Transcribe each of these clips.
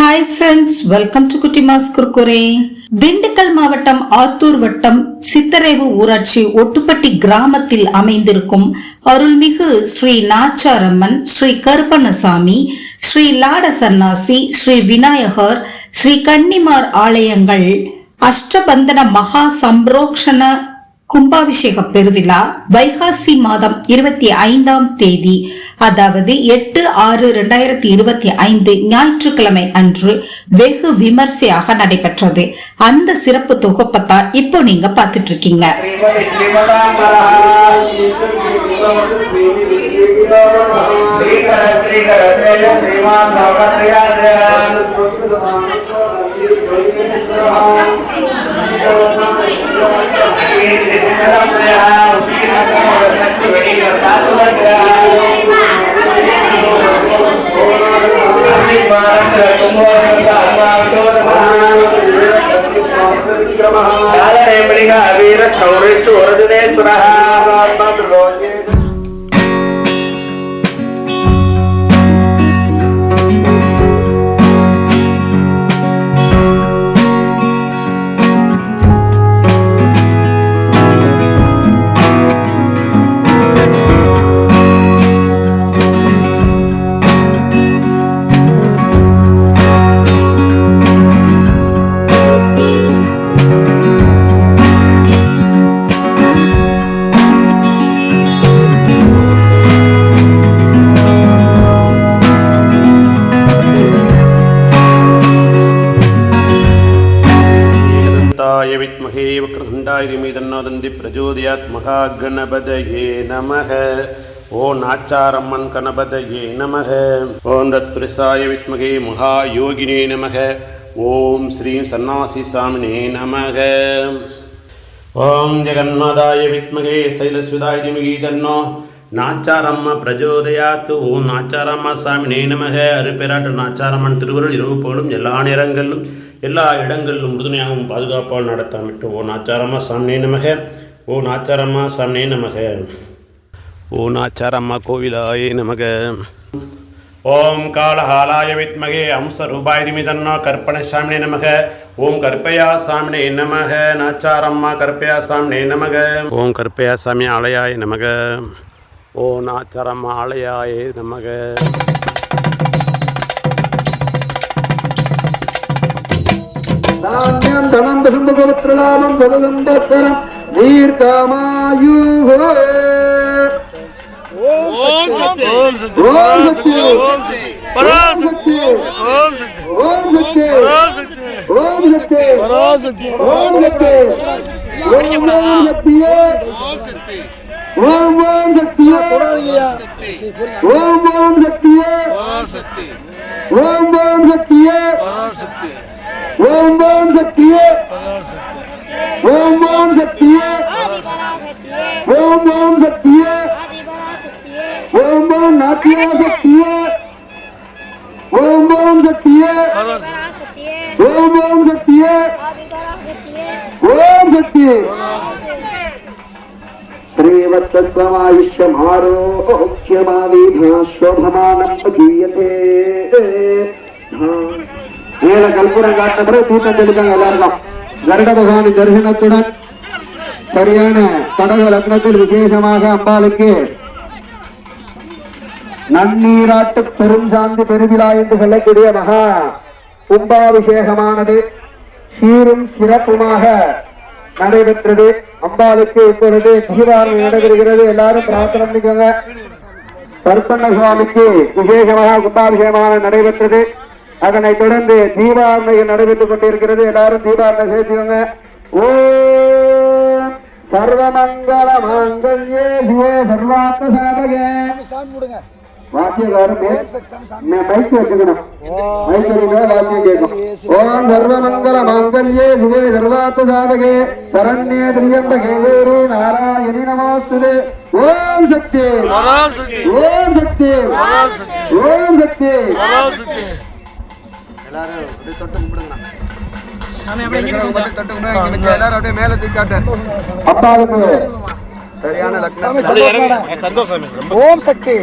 Hi friends, welcome to Kuttimas Kurkure. Dindigul மாவட்டம் ஆத்தூர் வட்டம் சித்தரேவு ஊராட்சி ஒட்டுப்பட்டி கிராமத்தில் அமைந்திருக்கும் அருள்மிகு ஸ்ரீ நாச்சாரம்மன், ஸ்ரீ கருப்பண்ணசாமி, ஸ்ரீ லாட சன்னாசி, ஸ்ரீ விநாயகர், ஸ்ரீ கன்னிமார் ஆலயங்கள் அஷ்டபந்தன மகா சம்ரோக்ஷண கும்பாபிஷேக பெருவிழா வைகாசி மாதம் 25ஆம் தேதி, அதாவது 8/6/2025 ஞாயிற்றுக்கிழமை அன்று வெகு விமர்சையாக நடைபெற்றது. அந்த சிறப்பு தொகுப்பத்தான் இப்போ நீங்க பார்த்துட்டு இருக்கீங்க. வித்மஹே வக்ரதுண்டாய தீமஹி தந்தி பிரச்சோதயாத். மகாகணபதயே நமः. ஓம் நாச்சாரம்மன் கணபதயே நமः. ஓம் தத்புருஷாய வித்மஹே மகாயோகினே நமः. ஓம் ஸ்ரீ சன்னாசி சாமினே நமः. ஓம் ஜெகநாதாய வித்மஹே சைலசுதாய தீமஹி தன்னோ நாச்சாரம்ம பிரச்சோதயாத். ஓம் நாச்சாரம்ம சாமினே நமः. அருப்பெராட்டு நாச்சாரம்மன் திருவருள் இரவு போலும் எல்லா நேரங்களிலும் எல்லா இடங்களிலும் உறுதுணையாகவும் பாதுகாப்பால் நடத்தாமிட்டு ஓ நாச்சாரம்மா சாமினே நமக. ஓ நாச்சாரம்மா சாமினே நமக. ஓ நாச்சாரம்மா கோவிலாயே நமக. ஓம் காலஹாலாய வித்மகே அம்சரூபாய தீமஹி தன்னோ கருப்பண்ணசாமினே நமக. ஓம் கருப்பையா சாமினே நமக. நாச்சாரம்மா கருப்பையா சாமினே நமக. ஓம் கருப்பையா சாமி ஆலயாய நமக. ஓ நாச்சாரம்மா ஆலயாயே நமக. தானியம் தனம் தசும்பகோத்ரலாமம் சதசம்பத்சரம் தீர்க்கமாயுः. ஓம் சக்தி ஓம் சக்தி ஓம் சக்தி பராசக்தி ஓம் சக்தி ஓம் சக்தி பராசக்தி ஓம் சக்தி பராசக்தி ஓம் சக்தி ஓம் சக்தியே ஓம் சக்தி ஓம் சக்தியே ஓம் சக்தியே பராசக்தி ஓம் சக்தியே பராசக்தி ஓம் சக்தியே ஓம் சக்தியே ஓம் சக்தியே ஓம் நாத்தியா சக்தியே ஓம் சக்தியே ஓம் சக்தியே ஓம் சக்தி ஸ்ரீவத்ஸ்வமாயுஷ்யமாரோக்யமாவிபாஸ்வபமானம் பகீயதே. மேல கல்புரம் காட்டின பிறகு தீர்த்தம் தெளித்தாங்க எல்லாருக்கும். கருட பகவானி தரிசனத்துடன் சரியான கடக லக்னத்தில் விசேஷமாக அம்பாளுக்கு நன்னீராட்டு பெரும் சாந்தி பெருவிழா என்று சொல்லக்கூடிய மகா கும்பாபிஷேகமானது சீரும் சிறப்புமாக நடைபெற்றது. அம்பாளுக்கு இப்பொழுது தீபாவளி நடைபெறுகிறது. எல்லாரும் பிரார்த்தனை பண்ணிக்கோங்க. கருப்பண்ண சுவாமிக்கு விசேஷமாக கும்பாபிஷேகமாக நடைபெற்றது. அதனைத் தொடர்ந்து தீபாவளி நடைபெற்றுக் கொண்டிருக்கிறது. எல்லாரும் தீபாவளி சேர்த்துக்கோங்க. ஓம் சர்வமங்கல மாங்கல்யே சிவே சர்வார்த்த சாதகே. வாக்கியக்காரன் மைக் வச்சுக்கணும். மைக் வாக்கியம் கேட்கும். ஓம் சர்வமங்கல மாங்கல்யே சிவே சர்வார்த்த சாதகே சரண்யே திரியம்பகே கௌரி நாராயணி நமோஸ்துதே. ஓம் சக்தி ஓம் சக்தி ஓம் சக்தி. எல்லாரும் தொட்டு கும்பிடுங்க. எல்லாரும் அப்படியே மேல தூக்காட்டு. அப்பாவுக்கு சரியான லக்னம். சந்தோஷம். ஓம் சக்தி.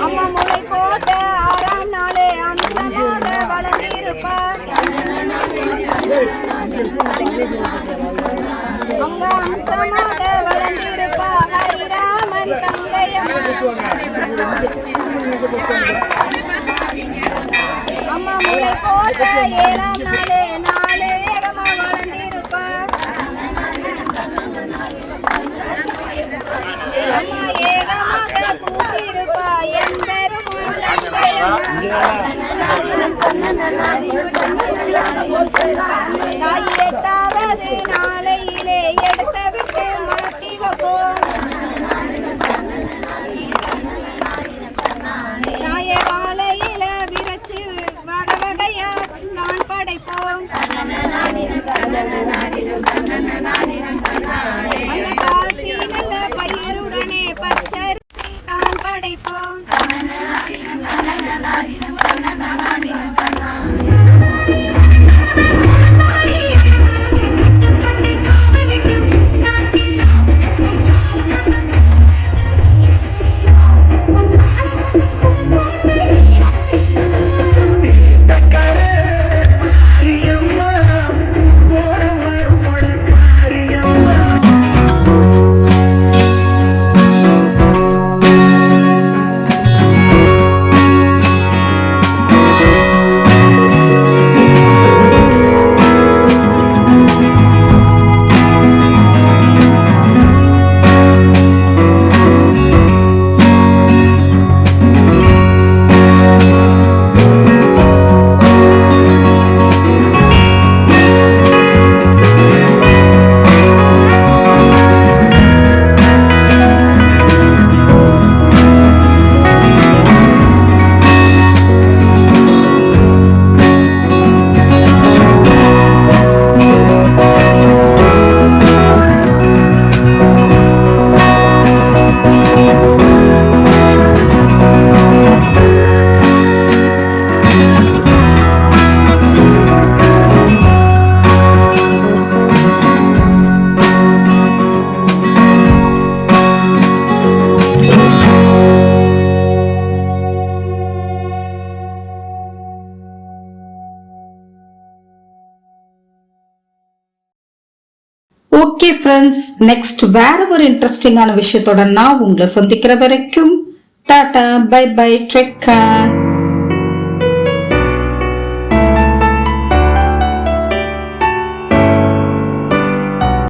அம்மா முளை போட்ட 6ஆம் நாளே அம்சமாக வளர்ந்திருப்பார். அங்க அம்சமாக வளர்ந்திருப்பார் ஹரிராமன் தங்கையம்மா. அம்மா முளை போட்ட 7ஆம் நாளே நாளேகமா வளர்ந்திருப்பார். அம்மா ஏகமாக பூத்திருப்பா எம்பெருமான் தாய் 8வது நாளையிலே எடுத்த விட்டு மாட்டி வைப்போம். தாய காலையில விரைச்சு வகை வகையா நான் படைப்போம். காசி நல்ல பயிருடனே பச்சரி நான் படைப்போம். ஓகே ஃப்ரெண்ட்ஸ், நெக்ஸ்ட் வேற ஒரு இன்ட்ரெஸ்டிங்கான விஷயத்தோட நான் உங்களை சந்திக்கிற வரைக்கும் tata bye bye take care.